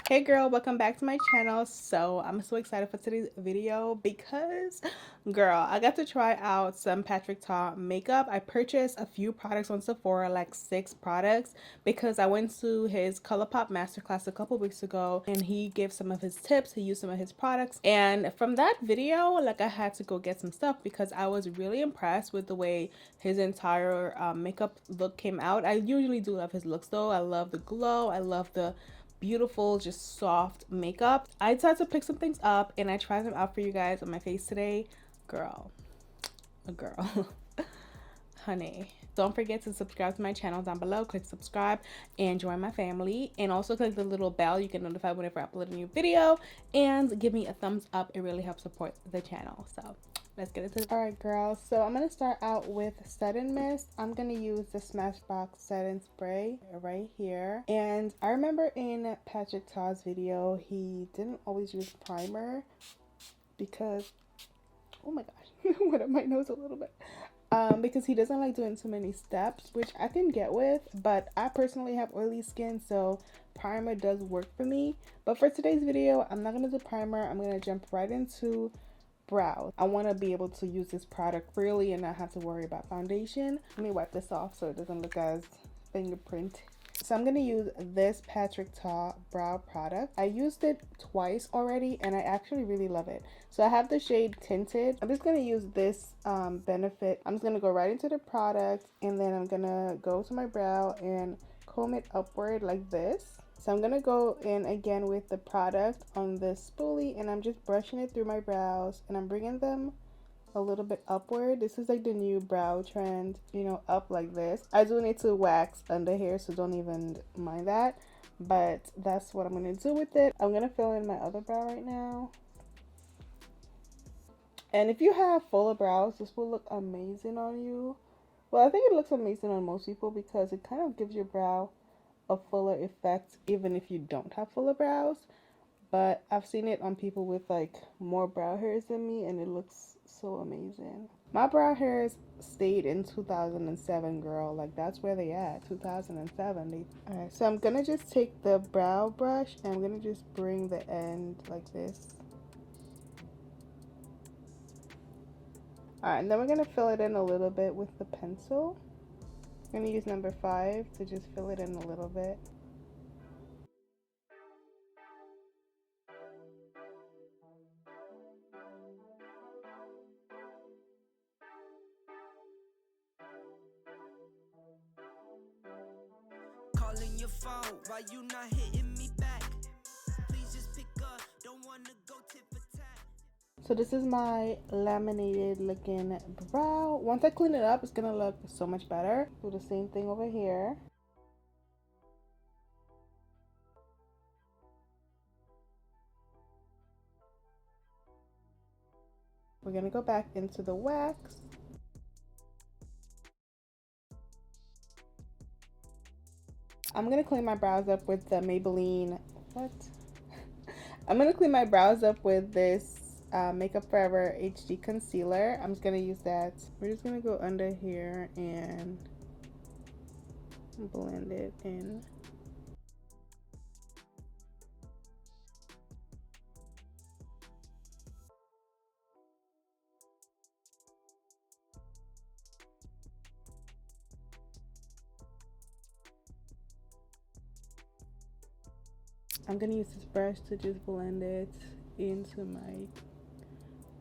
Hey girl, welcome back to my channel. So I'm so excited for today's video because girl, I got to try out some PatrickTa makeup. I purchased a few products on Sephora, like 6 products, because I went to his ColourPop masterclass a couple weeks ago and he gave some of his tips. He used some of his products, and from that video, like, I had to go get some stuff because I was really impressed with the way his entire makeup look came out. I usually do love his looks though. I love the glow. I love the beautiful, just soft makeup. I decided to pick some things up and I tried them out for you guys on my face today. Girl, a girl. Honey, don't forget to subscribe to my channel down below. Click subscribe and join my family, and also click the little bell. You get notified whenever I upload a new video, and give me a thumbs up. It really helps support the channel. So let's get into it. All right, girls, so I'm gonna start out with setting mist. I'm gonna use the Smashbox setting spray right here. And I remember in PatrickTa's video, he didn't always use primer because, oh my gosh, wet up my nose a little bit. Because he doesn't like doing too many steps, which I can get with, but I personally have oily skin, so primer does work for me. But for today's video, I'm not gonna do primer. I'm gonna jump right into brows. I want to be able to use this product freely and not have to worry about foundation. Let me wipe this off so it doesn't look as fingerprint. So I'm going to use this PatrickTa brow product. I used it twice already and I actually really love it. So I have the shade Tinted. I'm just going to use this Benefit. I'm just going to go right into the product, and then I'm going to go to my brow and comb it upward like this. So I'm going to go in again with the product on this spoolie, and I'm just brushing it through my brows, and I'm bringing them a little bit upward. This is like the new brow trend, you know, up like this. I do need to wax under here, so don't even mind that, but that's what I'm going to do with it. I'm going to fill in my other brow right now. And if you have fuller brows, this will look amazing on you. Well, I think it looks amazing on most people because it kind of gives your brow a fuller effect even if you don't have fuller brows. But I've seen it on people with like more brow hairs than me, and it looks so amazing. My brow hairs stayed in 2007, girl. Like, that's where they at, 2007. Alright, so I'm gonna just take the brow brush and I'm gonna just bring the end like this. Alright, and then we're gonna fill it in a little bit with the pencil. I'm gonna use number 5 to just fill it in a little bit. Calling your phone, why you not hitting me back? Please just pick up, don't wanna go tit for tat. So this is my laminated looking brow. Once I clean it up, it's gonna look so much better. Do the same thing over here. We're gonna go back into the wax. I'm gonna clean my brows up with the Maybelline, I'm gonna clean my brows up with this Makeup Forever HD concealer. I'm just gonna use that. We're just gonna go under here and blend it in. I'm gonna use this brush to just blend it into my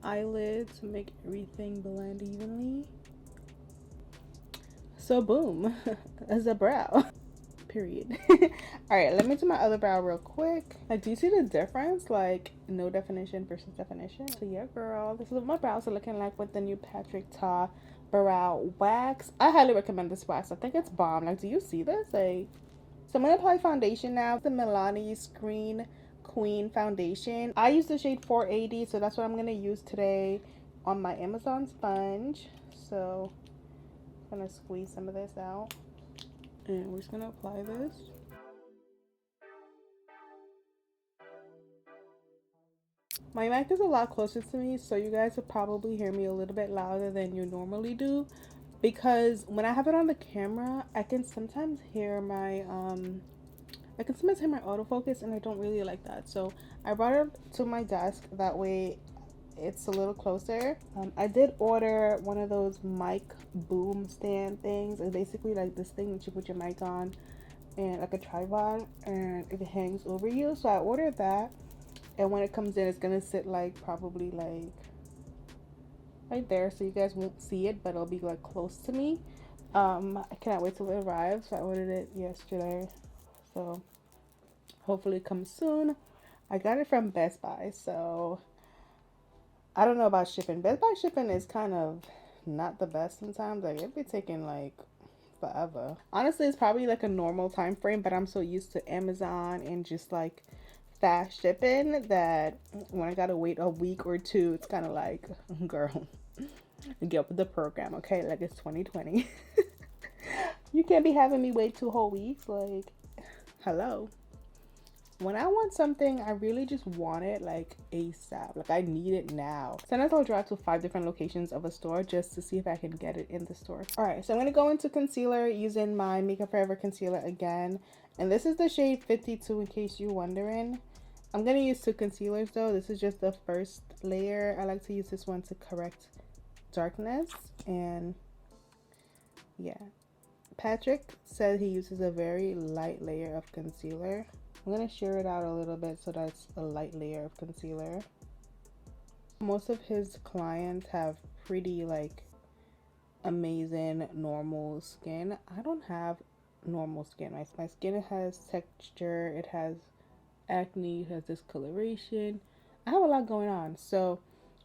eyelid to make everything blend evenly. So boom, that's a brow. Period. All right, let me do my other brow real quick. Like, do you see the difference? Like, no definition versus definition. So yeah, girl, this is what my brows are looking like with the new PatrickTa brow wax. I highly recommend this wax. I think it's bomb. Like, do you see this? Like, so I'm gonna apply foundation now. The Milani Screen Queen foundation. I use the shade 480, so that's what I'm gonna use today on my Amazon sponge. So I'm gonna squeeze some of this out, and we're just gonna apply this. My mic is a lot closer to me, so you guys will probably hear me a little bit louder than you normally do, because when I have it on the camera, I can sometimes hear my I can sometimes hit my autofocus and I don't really like that. So I brought it to my desk. That way it's a little closer. I did order one of those mic boom stand things. It's basically like this thing that you put your mic on and like a tripod and it hangs over you. So I ordered that, and when it comes in, it's gonna sit like probably like right there, so you guys won't see it, but it'll be like close to me. I cannot wait till it arrives. So I ordered it yesterday, so hopefully it comes soon. I got it from Best Buy, so I don't know about shipping. Best Buy shipping is kind of not the best sometimes. Like it'd be taking like forever. Honestly, it's probably like a normal time frame, but I'm so used to Amazon and just like fast shipping that when I gotta wait a week or two, it's kind of like, girl, get with the program, okay? Like it's 2020. You can't be having me wait 2 whole weeks. Like, hello. When I want something, I really just want it like ASAP. Like I need it now. Sometimes I'll drive to 5 different locations of a store just to see if I can get it in the store. All right, so I'm gonna go into concealer using my Makeup Forever concealer again. And this is the shade 52 in case you're wondering. I'm gonna use 2 concealers though. This is just the first layer. I like to use this one to correct darkness. And yeah, Patrick said he uses a very light layer of concealer. I'm going to sheer it out a little bit so that's a light layer of concealer. Most of his clients have pretty like amazing normal skin. I don't have normal skin. My skin has texture, it has acne, it has discoloration. I have a lot going on, so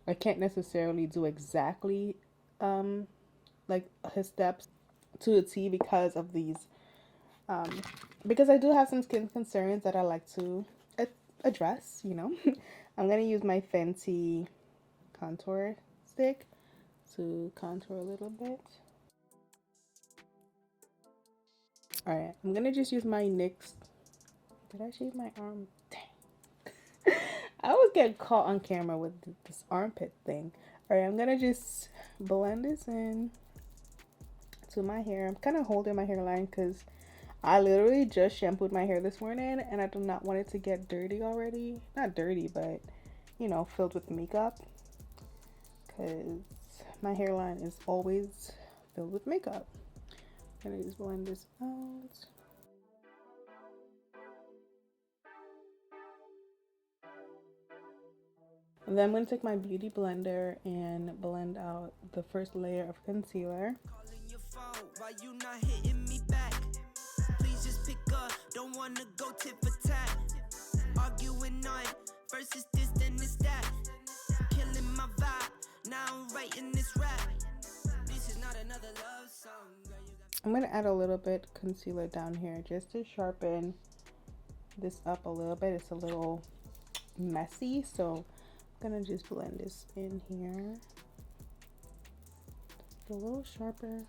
I can't necessarily do exactly like his steps to a T because of these because I do have some skin concerns that I like to address, you know. I'm going to use my Fenty contour stick to contour a little bit. Alright, I'm going to just use my NYX. Did I shave my arm? Dang. I always get caught on camera with this armpit thing. Alright, I'm going to just blend this in to my hair. I'm kind of holding my hairline because I literally just shampooed my hair this morning and I do not want it to get dirty already. Not dirty, but you know, filled with makeup. Because my hairline is always filled with makeup. I'm gonna just blend this out. And then I'm gonna take my beauty blender and blend out the first layer of concealer. Don't wanna go tit for tat. Arguing on versus this, then this, that. Killing my vibe. Now I'm writing this rap. This is not another love song. I'm gonna add a little bit concealer down here just to sharpen this up a little bit. It's a little messy, so I'm gonna just blend this in here. Just a little sharper.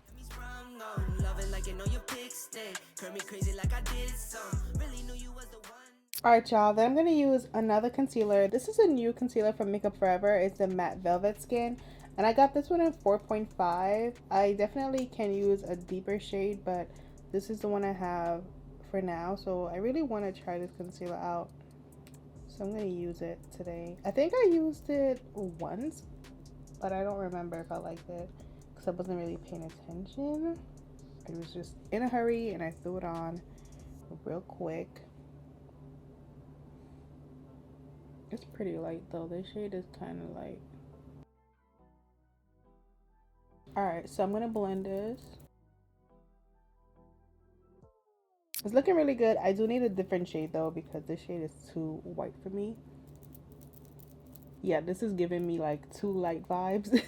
Alright y'all, then I'm going to use another concealer. This is a new concealer from Makeup Forever. It's the Matte Velvet Skin. And I got this one in 4.5. I definitely can use a deeper shade, but this is the one I have for now. So I really want to try this concealer out. So I'm going to use it today. I think I used it once, but I don't remember if I liked it because I wasn't really paying attention. I was just in a hurry and I threw it on real quick. It's pretty light though. This shade is kind of light. Alright, so I'm going to blend this. It's looking really good. I do need a different shade though because this shade is too white for me. Yeah, this is giving me like too light vibes.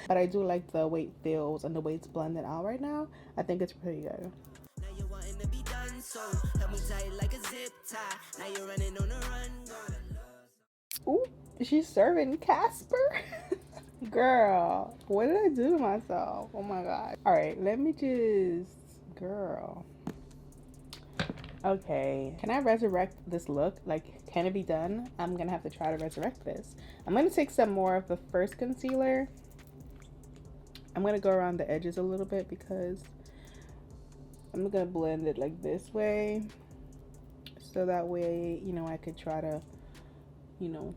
But I do like the way it feels and the way it's blended out right now. I think it's pretty good. Now you're wanting to be done, so help me tie it like a zip tie. Now you're running on the run. Ooh, she's serving Casper. Girl, what did I do to myself? Oh my god. Alright, let me just... Girl. Okay, can I resurrect this look? Like, can it be done? I'm gonna have to try to resurrect this. I'm gonna take some more of the first concealer. I'm gonna go around the edges a little bit because I'm gonna blend it like this way. so that way, you know, I could try to, you know,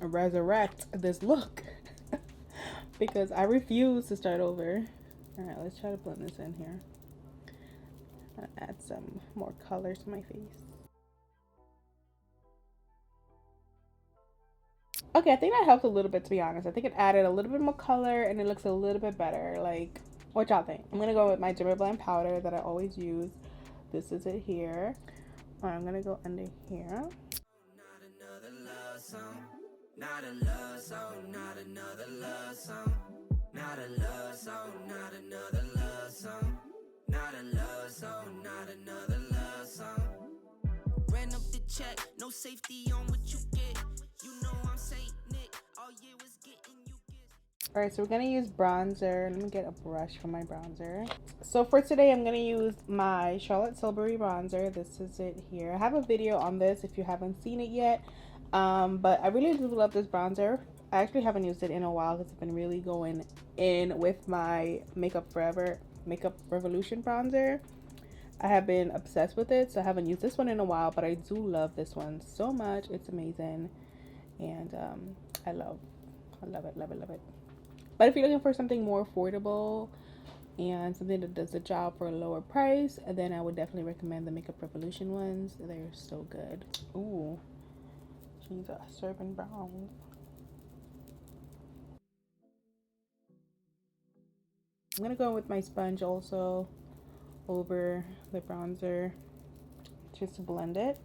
resurrect this look because I refuse to start over. All right, let's try to blend this in here. I'll add some more color to my face. Okay, I think that helped a little bit, to be honest. I think it added a little bit more color and it looks a little bit better. Like, what y'all think? I'm gonna go with my Jimmer Blend powder that I always use. This is it here. All right, I'm gonna go under here. Not another love song. Not a love song. Not another love song. Not a love song. Not another love song. Not a love song. Not another love song. Ran up the check. No safety on what you get. You know I'm Saint Nick. All year was getting you gifts. All right, so we're gonna use bronzer. Let me get a brush for my bronzer. So for today, I'm gonna use my Charlotte Tilbury bronzer. This is it here. I have a video on this if you haven't seen it yet. But I really do love this bronzer. I actually haven't used it in a while because I've been really going in with my Makeup Revolution bronzer. I have been obsessed with it, so I haven't used this one in a while, but I do love this one so much. It's amazing, and I love it. But if you're looking for something more affordable and something that does the job for a lower price, then I would definitely recommend the Makeup Revolution ones. They're so good. Ooh, she's a serving brown. I'm gonna go with my sponge also over the bronzer just to blend it.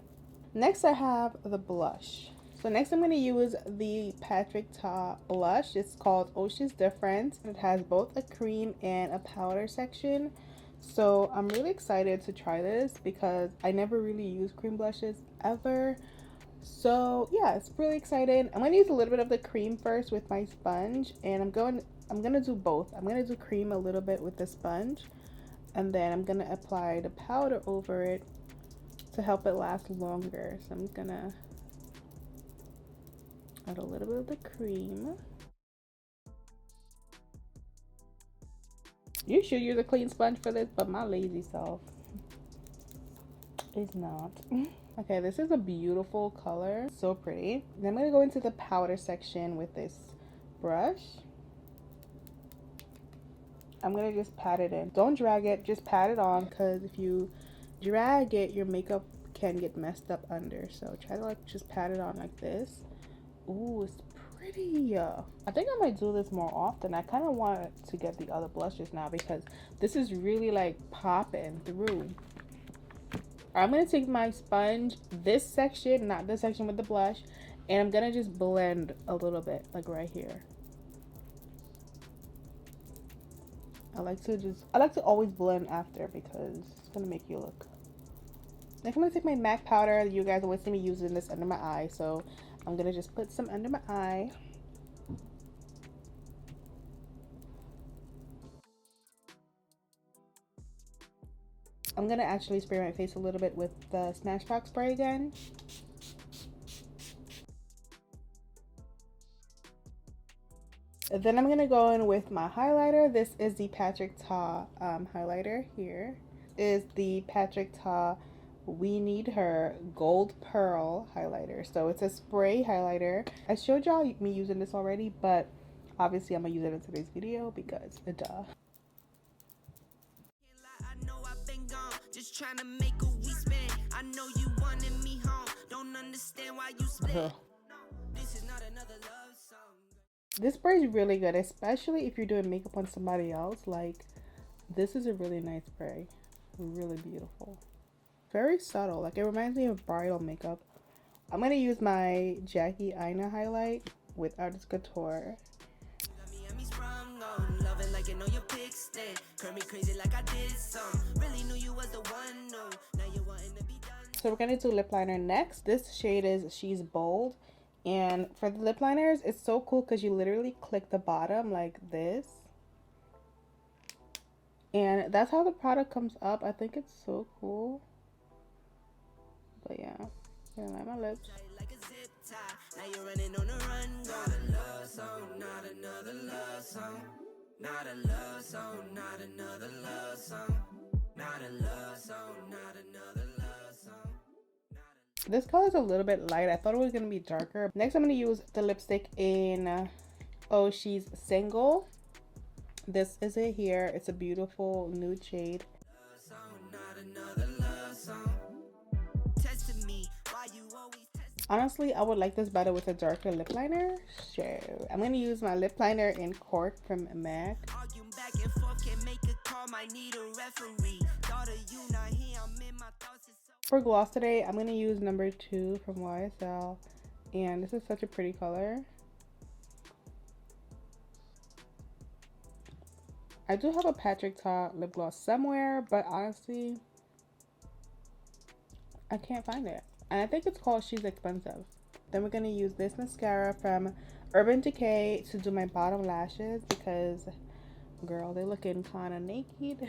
Next, I have the blush. So next I'm going to use the PatrickTa blush. It's called Ocean's Difference. It has both a cream and a powder section. So I'm really excited to try this because I never really use cream blushes ever. So yeah, it's really exciting. I'm going to use a little bit of the cream first with my sponge, and I'm going to do both. I'm going to do cream a little bit with the sponge, and then I'm going to apply the powder over it to help it last longer. So I'm going to add a little bit of the cream. You should use a clean sponge for this, but my lazy self is not. Okay, this is a beautiful color, so pretty. Then I'm gonna go into the powder section with this brush. I'm gonna just pat it in. Don't drag it, just pat it on, because if you drag it, your makeup can get messed up under. So try to like just pat it on like this. Ooh, it's pretty. I think I might do this more often. I kind of want to get the other blushes now because this is really like popping through. I'm going to take my sponge, this section, not this section with the blush, and I'm going to just blend a little bit, like right here. I like to always blend after because it's going to make you look. Next, I'm going to take my MAC powder. You guys always see me using this under my eye, so I'm going to just put some under my eye. I'm going to actually spray my face a little bit with the Smashbox spray again. Then I'm going to go in with my highlighter. This is the PatrickTa highlighter here. Is the PatrickTa We Need Her Gold Pearl highlighter. So it's a spray highlighter. I showed y'all me using this already, but obviously I'm going to use it in today's video because duh. I know I've been gone, just trying to make a we spend. I know you wanted me home, don't understand why you split. This is not another love song. This spray is really good, especially if you're doing makeup on somebody else. Like, this is a really nice spray. Really beautiful. Very subtle. Like, it reminds me of bridal makeup. I'm going to use my Jackie Aina highlight with Artist Couture. So we're going to do lip liner next. This shade is She's Bold. And for the lip liners, it's so cool because you literally click the bottom like this. And that's how the product comes up. I think it's so cool. But yeah, I like my lips. Now you're running on the run, not a love song, not another love song. Not a love song, not another love song. Not a love song, not another love song. This color is a little bit light. I thought it was going to be darker. Next, I'm going to use the lipstick in Oh She's Single. This is it here. It's a beautiful nude shade. Honestly, I would like this better with a darker lip liner. Sure. I'm going to use my lip liner in Cork from MAC. For gloss today, I'm going to use number 2 from YSL. And this is such a pretty color. I do have a PatrickTa lip gloss somewhere, but honestly, I can't find it. And I think it's called She's Expensive. Then we're going to use this mascara from Urban Decay to do my bottom lashes because, girl, they're looking kind of naked.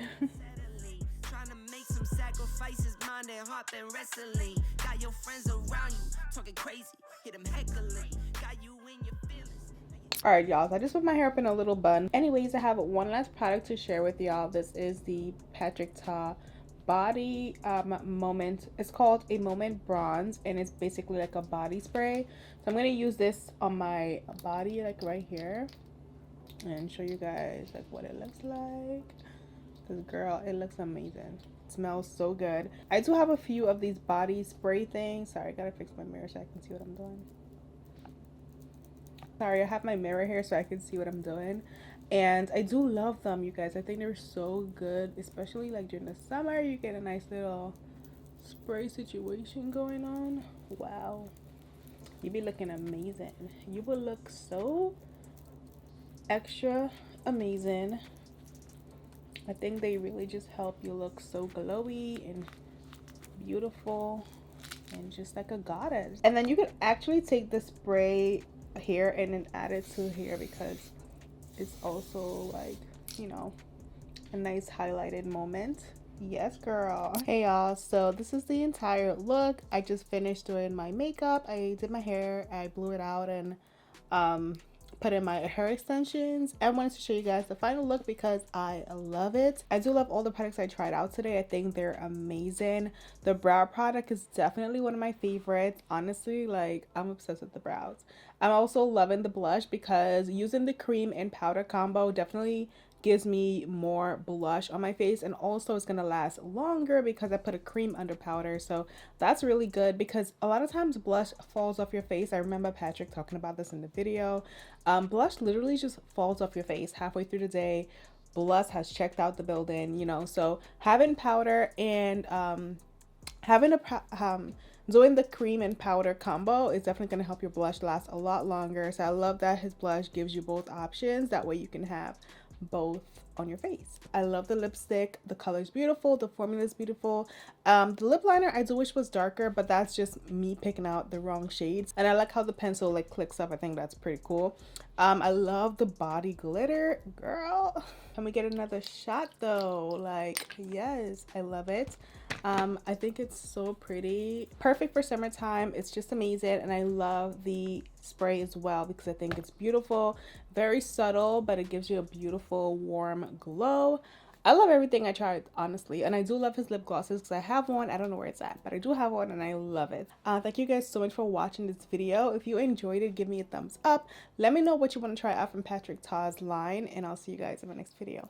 Sacrifices, mind and heart been wrestling. Got your friends around you talking crazy, hit them heckling. Got you in your feelings. Alright, y'all, so I just put my hair up in a little bun. Anyways, I have one last product to share with y'all. This is the PatrickTa body moment. It's called a Moment Bronze, and it's basically like a body spray. So I'm going to use this on my body, like right here, and show you guys like what it looks like. Because, girl, it looks amazing. Smells so good. I do have a few of these body spray things. Sorry, I gotta fix my mirror so I can see what I'm doing. Sorry, I have my mirror here so I can see what I'm doing. And I do love them, you guys. I think they're so good, especially like during the summer. You get a nice little spray situation going on. Wow, you be looking amazing. You will look so extra amazing. I think they really just help you look so glowy and beautiful and just like a goddess. And then you can actually take the spray here and then add it to here because it's also like, you know, a nice highlighted moment. Yes, girl. Hey, y'all. So this is the entire look. I just finished doing my makeup. I did my hair. I blew it out and put in my hair extensions. I wanted to show you guys the final look because I love it. I do love all the products I tried out today. I think they're amazing. The brow product is definitely one of my favorites. Honestly, like, I'm obsessed with the brows. I'm also loving the blush because using the cream and powder combo definitely gives me more blush on my face, and also it's gonna last longer because I put a cream under powder. So that's really good because a lot of times blush falls off your face. I remember Patrick talking about this in the video. Blush literally just falls off your face halfway through the day. Blush has checked out the building, you know. So having powder and having doing the cream and powder combo is definitely going to help your blush last a lot longer. So I love that his blush gives you both options. That way you can have both on your face. I love the lipstick. The color is beautiful. The formula is beautiful. The lip liner I do wish was darker, but that's just me picking out the wrong shades. And I like how the pencil like clicks up. I think that's pretty cool. I love the body glitter, girl. Can we get another shot though? Like, yes, I love it. I think it's so pretty. Perfect for summertime. It's just amazing. And I love the spray as well because I think it's beautiful. Very subtle, but it gives you a beautiful warm glow. I love everything I tried, honestly. And I do love his lip glosses because I have one. I don't know where it's at, but I do have one and I love it. Thank you guys so much for watching this video. If you enjoyed it, give me a thumbs up. Let me know what you want to try out from PatrickTa's line, and I'll see you guys in my next video.